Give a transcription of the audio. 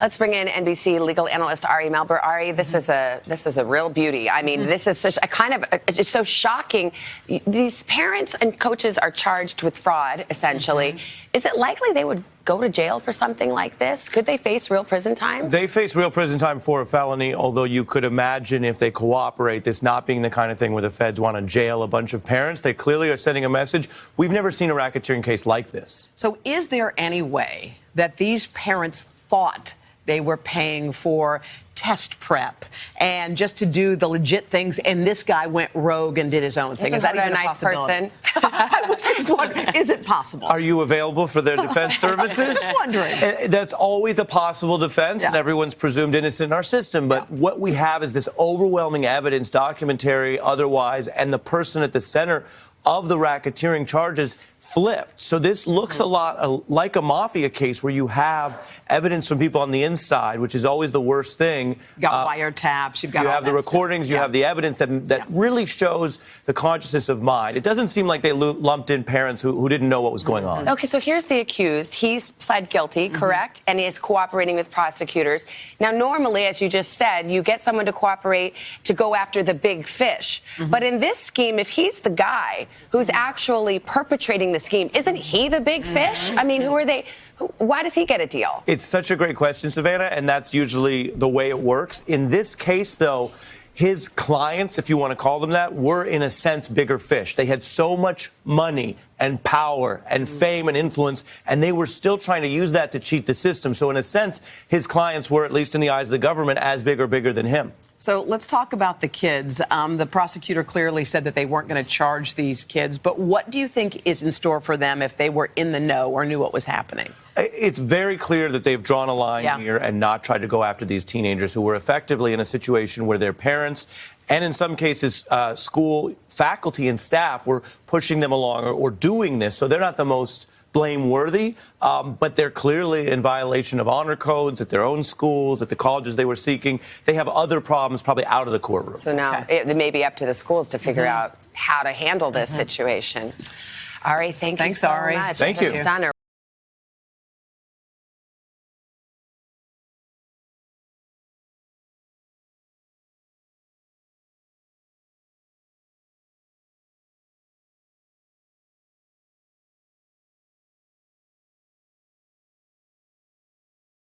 Let's bring in NBC legal analyst Ari Melber. Ari, this is a real beauty. I mean, this is such a it's so shocking. These parents and coaches are charged with fraud, essentially. Is it likely they would go to jail for something like this? Could they face real prison time? They face real prison time for a felony, although you could imagine if they cooperate, this not being the kind of thing where the feds want to jail a bunch of parents. They clearly are sending a message. We've never seen a racketeering case like this. So is there any way that these parents thought they were paying for test prep and just to do the legit things, and this guy went rogue and did his own thing? Is that even a nice possibility? I was just wondering, is it possible? Are you available for their defense services? Just wondering. That's always a possible defense, and everyone's presumed innocent in our system. But what we have is this overwhelming evidence, documentary, otherwise, and the person at the center of the racketeering charges flipped. So this looks a lot like a mafia case where you have evidence from people on the inside, which is always the worst thing. You got wiretaps, you have the recordings, you have the evidence that really shows the consciousness of mind. It doesn't seem like they lumped in parents who didn't know what was going on. Okay, so here's the accused. He's pled guilty, correct? And is cooperating with prosecutors. Now, normally, as you just said, you get someone to cooperate to go after the big fish. But in this scheme, if he's the guy who's actually perpetrating the scheme, isn't he the big fish? I mean, who are they? Why does he get a deal? It's such a great question, Savannah, and that's usually the way it works. In this case, though, his clients, if you want to call them that, were in a sense bigger fish. They had so much money and power and fame and influence, and they were still trying to use that to cheat the system. So in a sense, his clients were, at least in the eyes of the government, as big or bigger than him. So let's talk about the kids. The prosecutor clearly said that they weren't going to charge these kids, but what do you think is in store for them if they were in the know or knew what was happening? It's very clear that they've drawn a line here and not tried to go after these teenagers who were effectively in a situation where their parents and in some cases school faculty and staff were pushing them along or doing this. So they're not the most blameworthy, but they're clearly in violation of honor codes at their own schools, at the colleges they were seeking. They have other problems probably out of the courtroom. So now it may be up to the schools to figure out how to handle this situation. Ari, thank you so much. Thank you. Stunner.